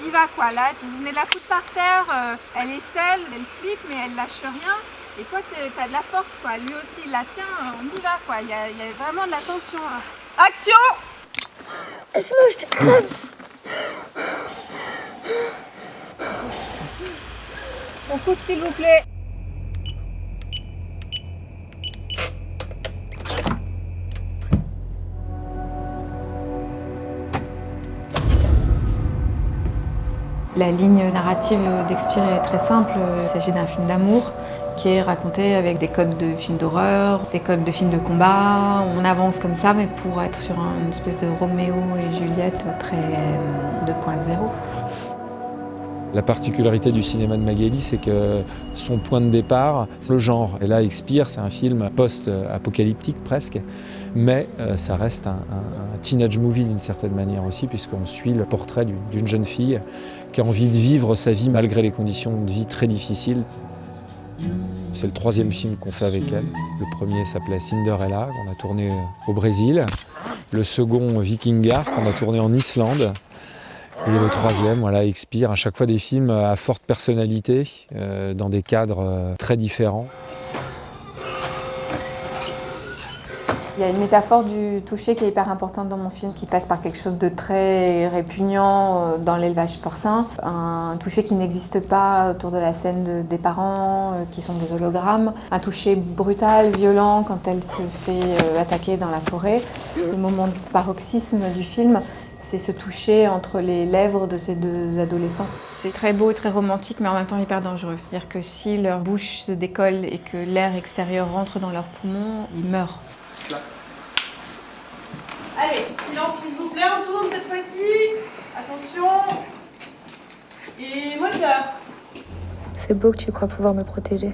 y va quoi. Là, vous venez de la foutre par terre, elle est seule, elle flippe mais elle lâche rien. Et toi, t'as de la force quoi. Lui aussi, il la tient, on y va quoi. Il y a vraiment de la tension. Action! Sinon, je te crève. On coupe s'il vous plaît. La ligne narrative d'Expire est très simple. Il s'agit d'un film d'amour qui est raconté avec des codes de films d'horreur, des codes de films de combat. On avance comme ça, mais pour être sur une espèce de Roméo et Juliette très 2.0. La particularité du cinéma de Magali, c'est que son point de départ, c'est le genre. Et là, Expire, c'est un film post-apocalyptique presque, mais ça reste un teenage movie d'une certaine manière aussi, puisqu'on suit le portrait d'une jeune fille qui a envie de vivre sa vie malgré les conditions de vie très difficiles. C'est le troisième film qu'on fait avec elle. Le premier s'appelait Cinderella, qu'on a tourné au Brésil. Le second, Vikingar, qu'on a tourné en Islande. Et le troisième, voilà, Expire, à chaque fois des films à forte personnalité, dans des cadres très différents. Il y a une métaphore du toucher qui est hyper importante dans mon film, qui passe par quelque chose de très répugnant dans l'élevage porcin. Un toucher qui n'existe pas autour de la scène des parents, qui sont des hologrammes. Un toucher brutal, violent, quand elle se fait attaquer dans la forêt. Le moment du paroxysme du film, c'est ce toucher entre les lèvres de ces deux adolescents. C'est très beau et très romantique, mais en même temps hyper dangereux. C'est-à-dire que si leur bouche se décolle et que l'air extérieur rentre dans leurs poumons, ils meurent. Allez, silence s'il vous plaît, on tourne cette fois-ci. Attention. Et moteur. C'est beau que tu crois pouvoir me protéger.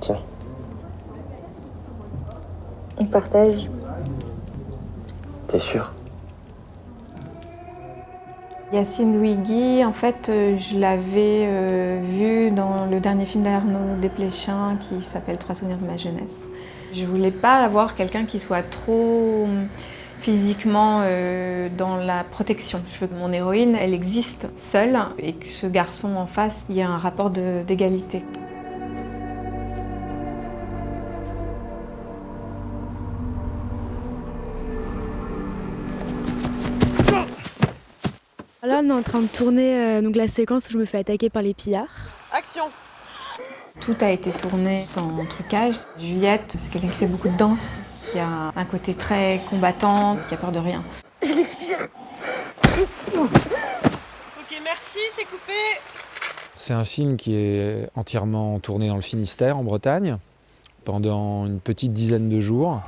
Tiens. On partage. T'es sûr? Yacine Louigui, en fait, je l'avais vu dans le dernier film d'Arnaud Desplechin qui s'appelle 3 souvenirs de ma jeunesse. Je voulais pas avoir quelqu'un qui soit trop physiquement dans la protection. Je veux que mon héroïne, elle existe seule et que ce garçon en face, il y a un rapport d'égalité. Là, on est en train de tourner donc la séquence où je me fais attaquer par les pillards. Action. Tout a été tourné sans trucage. Juliette, c'est quelqu'un qui fait beaucoup de danse, qui a un côté très combattant, qui a peur de rien. Je l'expire. Ok, merci, c'est coupé. C'est un film qui est entièrement tourné dans le Finistère, en Bretagne, pendant une petite dizaine de jours.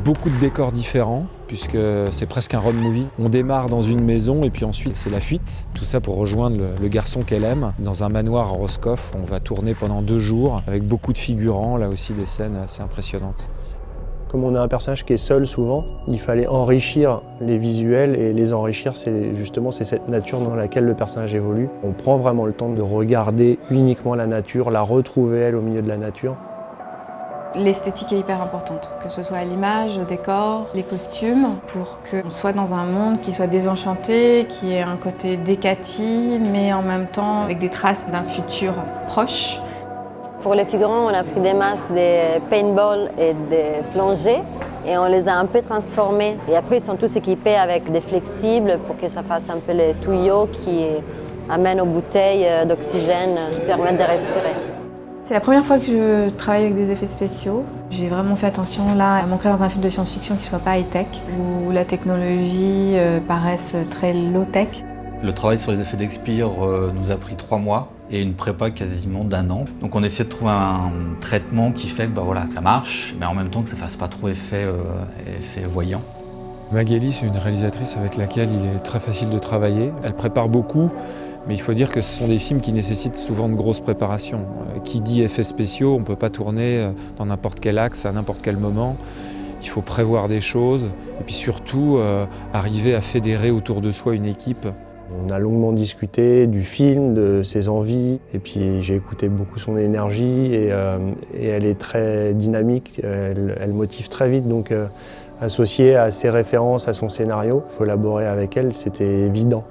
Beaucoup de décors différents, puisque c'est presque un road movie. On démarre dans une maison et puis ensuite c'est la fuite. Tout ça pour rejoindre le garçon qu'elle aime dans un manoir à Roscoff. On va tourner pendant 2 jours avec beaucoup de figurants, là aussi des scènes assez impressionnantes. Comme on a un personnage qui est seul souvent, il fallait enrichir les visuels et les enrichir, c'est cette nature dans laquelle le personnage évolue. On prend vraiment le temps de regarder uniquement la nature, la retrouver elle au milieu de la nature. L'esthétique est hyper importante, que ce soit l'image, le décor, les costumes, pour qu'on soit dans un monde qui soit désenchanté, qui ait un côté décati, mais en même temps avec des traces d'un futur proche. Pour les figurants, on a pris des masques de paintball et de plongée et on les a un peu transformés. Et après, ils sont tous équipés avec des flexibles pour que ça fasse un peu les tuyaux qui amènent aux bouteilles d'oxygène qui permettent de respirer. C'est la première fois que je travaille avec des effets spéciaux. J'ai vraiment fait attention là à m'ancrer dans un film de science-fiction qui ne soit pas high-tech, où la technologie paraisse très low-tech. Le travail sur les effets d'Expire nous a pris 3 mois et une prépa quasiment d'1 an. Donc on essaie de trouver un traitement qui fait que ça marche, mais en même temps que ça ne fasse pas trop effet voyant. Magali, c'est une réalisatrice avec laquelle il est très facile de travailler. Elle prépare beaucoup. Mais il faut dire que ce sont des films qui nécessitent souvent de grosses préparations. Qui dit effets spéciaux, on ne peut pas tourner dans n'importe quel axe, à n'importe quel moment. Il faut prévoir des choses et puis surtout arriver à fédérer autour de soi une équipe. On a longuement discuté du film, de ses envies, et puis j'ai écouté beaucoup son énergie et elle est très dynamique, elle motive très vite, donc associée à ses références, à son scénario, collaborer avec elle, c'était évident.